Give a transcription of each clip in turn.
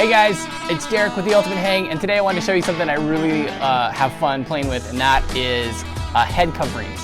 Hey guys, it's Derek with The Ultimate Hang, and today I wanted to show you something I really have fun playing with, and that is head coverings.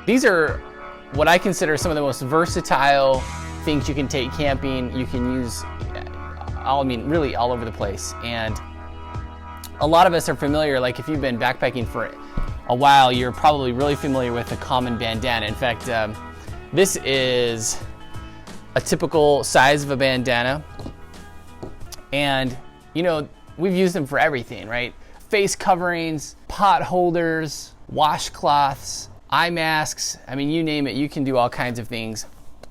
These are what I consider some of the most versatile things you can take camping. You can use, really all over the place. And a lot of us are familiar, like if you've been backpacking for a while, you're probably really familiar with a common bandana. In fact, this is a typical size of a bandana. And you know, we've used them for everything, right? Face coverings, pot holders, washcloths, eye masks. I mean, you name it, you can do all kinds of things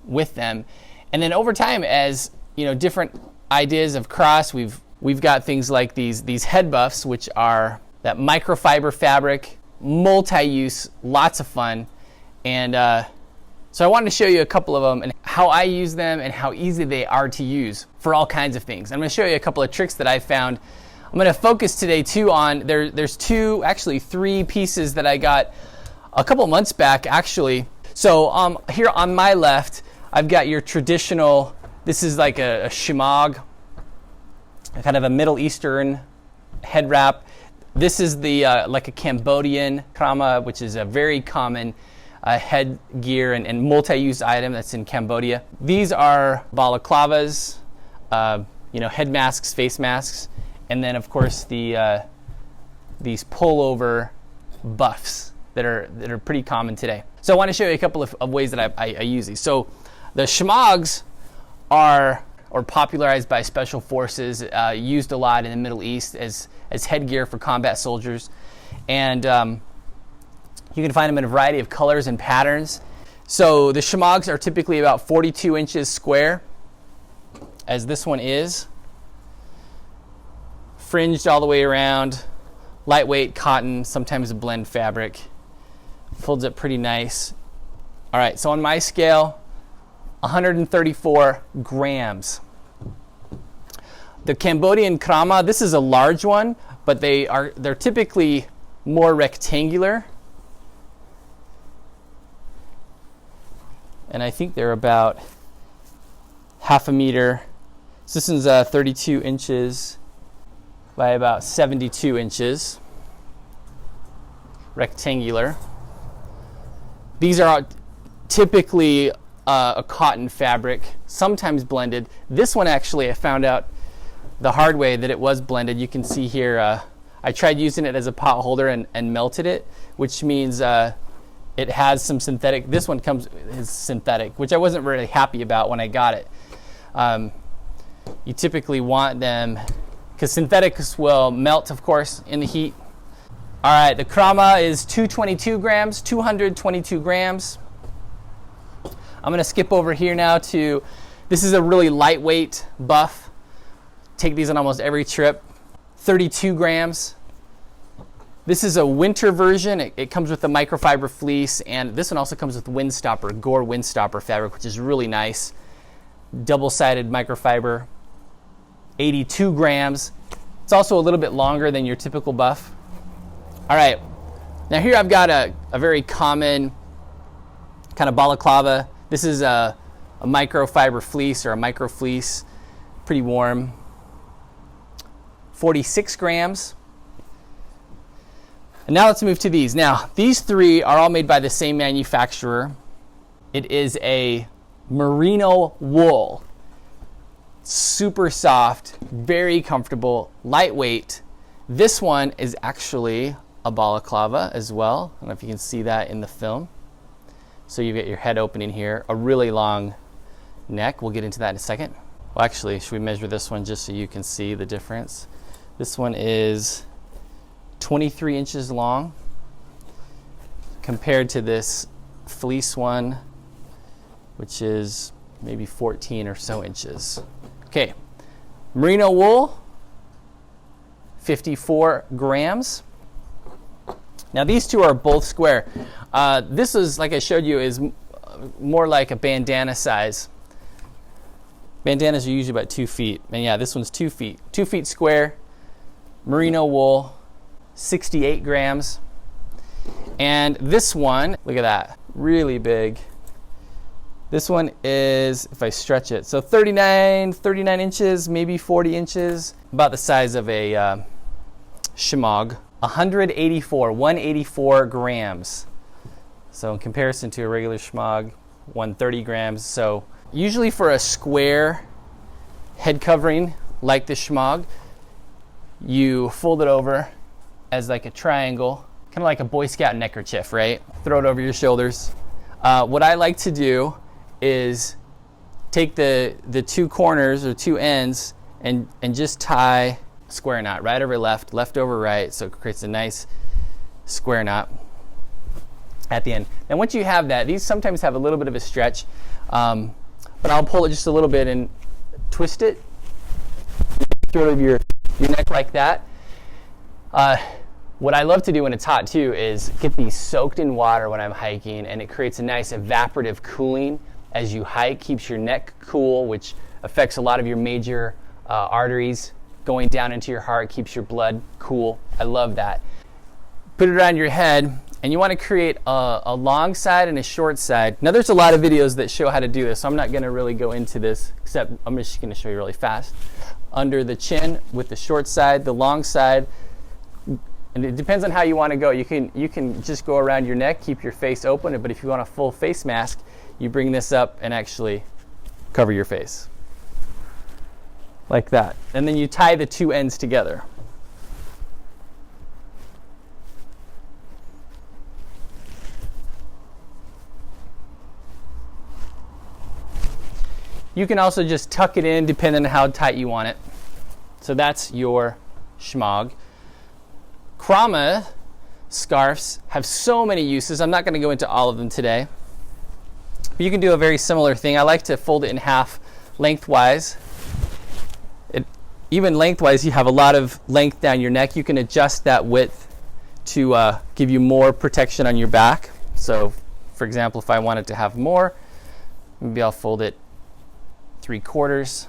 with them. And then over time, as you know, different ideas of cross, we've got things like these head buffs, which are that microfiber fabric, multi-use, lots of fun. And so I wanted to show you a couple of them and how I use them and how easy they are to use for all kinds of things. I'm going to show you a couple of tricks that I found. I'm going to focus today too on, there's three pieces that I got a couple months back, actually. So here on my left, I've got your traditional, this is like a shemagh, kind of a Middle Eastern head wrap. This is the like a Cambodian krama, which is a very common headgear and multi-use item that's in Cambodia. These are balaclavas, head masks, face masks, and then of course these pullover buffs that are pretty common today. So I want to show you a couple of ways that I use these. So the shemaghs are popularized by special forces, used a lot in the Middle East as headgear for combat soldiers. And you can find them in a variety of colors and patterns. So the shemaghs are typically about 42 inches square, as this one is. Fringed all the way around, lightweight cotton, sometimes a blend fabric. Folds up pretty nice. All right, so on my scale, 134 grams. The Cambodian krama, this is a large one, but they're typically more rectangular. And I think they're about half a meter. So this one's 32 inches by about 72 inches. Rectangular. These are typically a cotton fabric, sometimes blended. This one actually, I found out the hard way that it was blended. You can see here, I tried using it as a pot holder and melted it, which means it has some synthetic. This one is synthetic, which I wasn't really happy about when I got it. You typically want them, because synthetics will melt, of course, in the heat. All right, the krama is 222 grams. I'm going to skip over here now to, this is a really lightweight buff. Take these on almost every trip. 32 grams. This is a winter version. It comes with a microfiber fleece, and this one also comes with Gore windstopper fabric, which is really nice. Double-sided microfiber. 82 grams. It's also a little bit longer than your typical buff. All right, now here I've got a very common kind of balaclava. This is a microfiber fleece or a micro fleece, pretty warm. 46 grams. And now let's move to these. Now, these three are all made by the same manufacturer. It is a merino wool. Super soft, very comfortable, lightweight. This one is actually a balaclava as well. I don't know if you can see that in the film. So you get your head opening here, a really long neck. We'll get into that in a second. Well, actually, should we measure this one just so you can see the difference? This one is 23 inches long compared to this fleece one, which is maybe 14 or so inches. Okay, merino wool, 54 grams. Now these two are both square. This is, like I showed you, is more like a bandana size. Bandanas are usually about 2 feet. And yeah, this one's 2 feet. 2 feet square, merino wool, 68 grams. And this one, look at that, really big. This one is, if I stretch it, so 39 inches, maybe 40 inches, about the size of a shemagh. 184 grams. So in comparison to a regular shemagh, 130 grams. So usually for a square head covering like the shemagh, you fold it over as like a triangle, kind of like a Boy Scout neckerchief, right? Throw it over your shoulders. What I like to do is take the two corners or two ends and just tie a square knot, right over left, left over right, so it creates a nice square knot at the end. And once you have that, these sometimes have a little bit of a stretch, but I'll pull it just a little bit and twist it, throw it over your neck like that. What I love to do when it's hot too is get these soaked in water when I'm hiking, and it creates a nice evaporative cooling as you hike, keeps your neck cool, which affects a lot of your major arteries going down into your heart, keeps your blood cool. I love that. Put it around your head, and you want to create a long side and a short side. Now there's a lot of videos that show how to do this, so I'm not going to really go into this, except I'm just going to show you really fast. Under the chin with the short side, the long side, and it depends on how you want to go. You can just go around your neck, keep your face open, but if you want a full face mask, you bring this up and actually cover your face. Like that. And then you tie the two ends together. You can also just tuck it in depending on how tight you want it. So that's your shemagh. Krama scarves have so many uses. I'm not going to go into all of them today. But you can do a very similar thing. I like to fold it in half lengthwise. Even lengthwise, you have a lot of length down your neck. You can adjust that width to give you more protection on your back. So, for example, if I wanted to have more, maybe I'll fold it 3/4.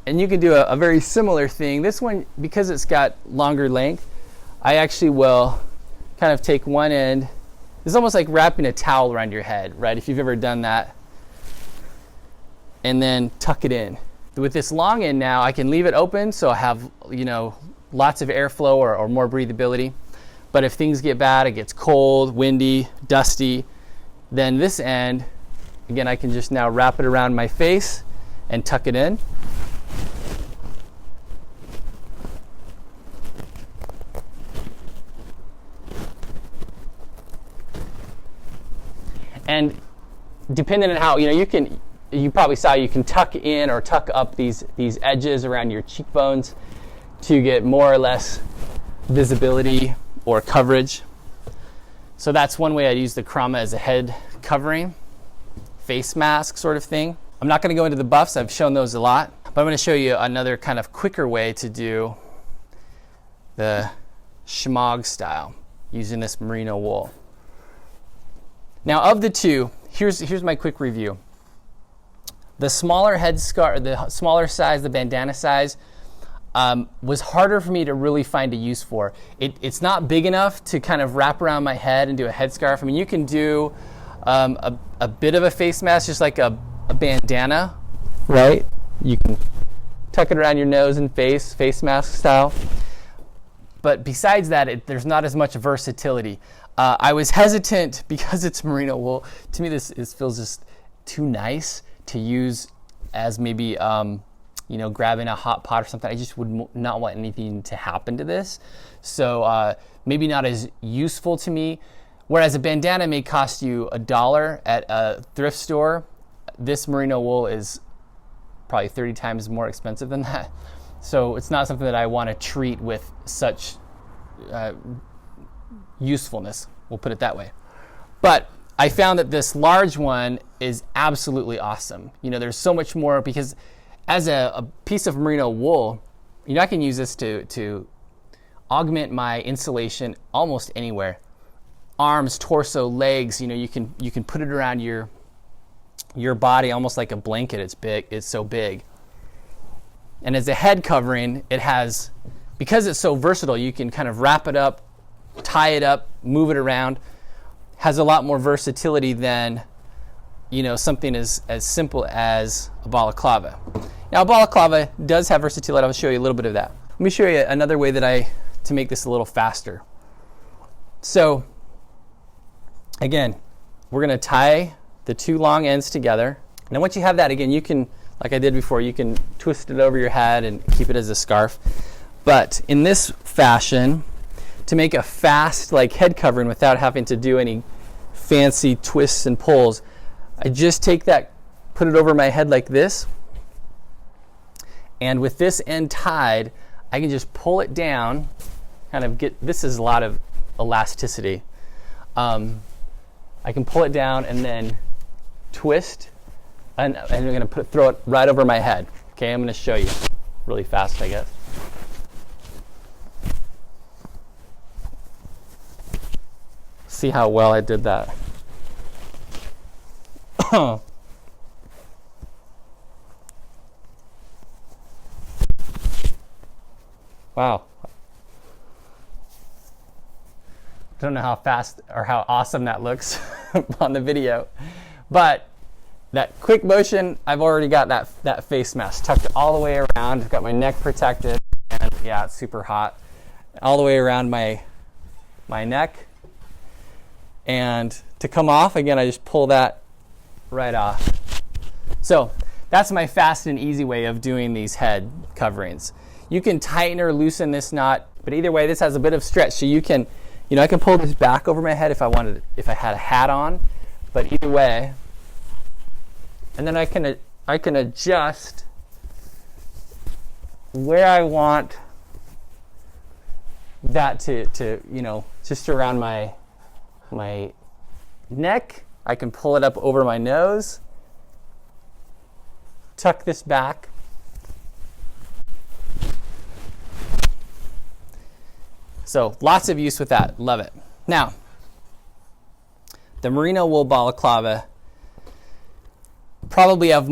And you can do a very similar thing. This one, because it's got longer length, I actually will kind of take one end. It's almost like wrapping a towel around your head, right? If you've ever done that. And then tuck it in. With this long end now, I can leave it open so I have, lots of airflow or more breathability. But if things get bad, it gets cold, windy, dusty, then this end, again, I can just now wrap it around my face and tuck it in. And depending on how, you probably saw you can tuck in or tuck up these edges around your cheekbones to get more or less visibility or coverage. So that's one way I'd use the Krama as a head covering, face mask sort of thing. I'm not going to go into the buffs, I've shown those a lot, but I'm going to show you another kind of quicker way to do the shemagh style using this merino wool. Now of the two, here's my quick review. The smaller headscarf, the smaller size, the bandana size, was harder for me to really find a use for. It's not big enough to kind of wrap around my head and do a headscarf. I mean, you can do a bit of a face mask, just like a bandana, right? You can tuck it around your nose and face mask style. But besides that, there's not as much versatility. I was hesitant because it's merino wool. To me, this feels just too nice to use as maybe grabbing a hot pot or something. I just would not want anything to happen to this. So maybe not as useful to me. Whereas a bandana may cost you $1 at a thrift store, this merino wool is probably 30 times more expensive than that. So it's not something that I want to treat with such usefulness, we'll put it that way. But I found that this large one is absolutely awesome. There's so much more, because as a piece of merino wool, I can use this to augment my insulation almost anywhere. arms, torso, legs. You know, you can put it around your body almost like a blanket. It's big. It's so big. And as a head covering, it has, because it's so versatile, you can kind of wrap it up, tie it up, move it around. Has a lot more versatility than, you know, something as simple as a balaclava. Now, a balaclava does have versatility. I'll show you a little bit of that. Let me show you another way that to make this a little faster. So, again, we're going to tie the two long ends together. Now, once you have that, again, you can, like I did before, you can twist it over your head and keep it as a scarf. But in this fashion, to make a fast like head covering without having to do any fancy twists and pulls, I just take that, put it over my head like this, and with this end tied, I can just pull it down, kind of get, this is a lot of elasticity. I can pull it down and then twist, and I'm going to throw it right over my head. Okay, I'm going to show you really fast, I guess. See how well I did that. Wow. Don't know how fast or how awesome that looks on the video, but that quick motion, I've already got that face mask tucked all the way around. I've got my neck protected, and yeah, it's super hot. All the way around my neck. And to come off, again, I just pull that right off. So that's my fast and easy way of doing these head coverings. You can tighten or loosen this knot, but either way, this has a bit of stretch. So you can, you know, I can pull this back over my head if I wanted, if I had a hat on, but either way, and then I can adjust where I want that to you know, just around my neck. I can pull it up over my nose, tuck this back, so lots of use with that. Love it. Now, the merino wool balaclava, probably of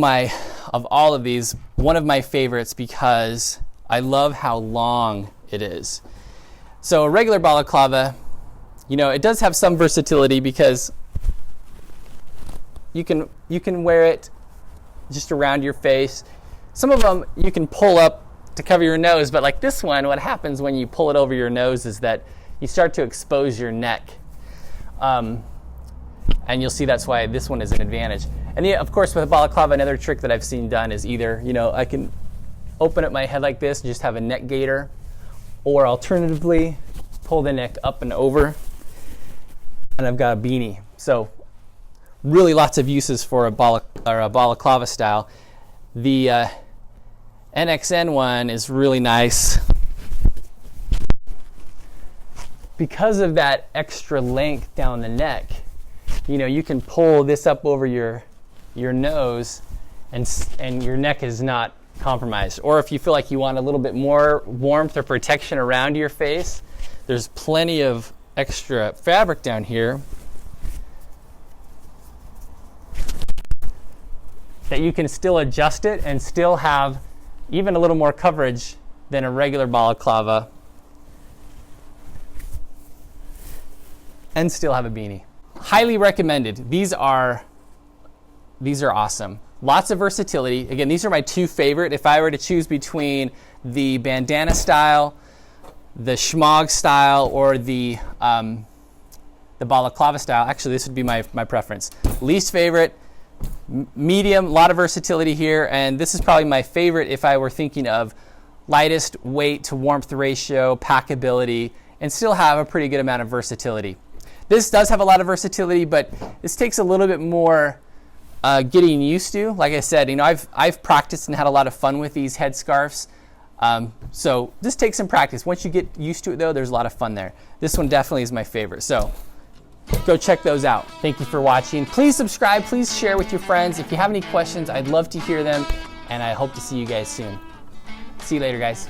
all of these, one of my favorites because I love how long it is. So a regular balaclava, you know, it does have some versatility because you can wear it just around your face. Some of them you can pull up to cover your nose, but like this one, what happens when you pull it over your nose is that you start to expose your neck. And you'll see that's why this one is an advantage. And yeah, of course, with a balaclava, another trick that I've seen done is either, you know, I can open up my head like this and just have a neck gaiter, or alternatively, pull the neck up and over, and I've got a beanie. So really lots of uses for a balaclava style. The NxN one is really nice because of that extra length down the neck. You know, you can pull this up over your nose, and your neck is not compromised. Or if you feel like you want a little bit more warmth or protection around your face, there's plenty of extra fabric down here that you can still adjust it and still have even a little more coverage than a regular balaclava, and still have a beanie. Highly recommended. These are awesome. Lots of versatility. Again, these are my two favorite. If I were to choose between the bandana style, the shemagh style, or the balaclava style, actually this would be my preference. Least favorite, medium, a lot of versatility here, and this is probably my favorite if I were thinking of lightest weight to warmth ratio, packability, and still have a pretty good amount of versatility. This does have a lot of versatility, but this takes a little bit more getting used to. Like I said, you know, I've practiced and had a lot of fun with these headscarves. So this takes some practice. Once you get used to it, though, there's a lot of fun there. This one definitely is my favorite. So go check those out. Thank you for watching. Please subscribe. Please share with your friends. If you have any questions, I'd love to hear them, and I hope to see you guys soon. See you later, guys.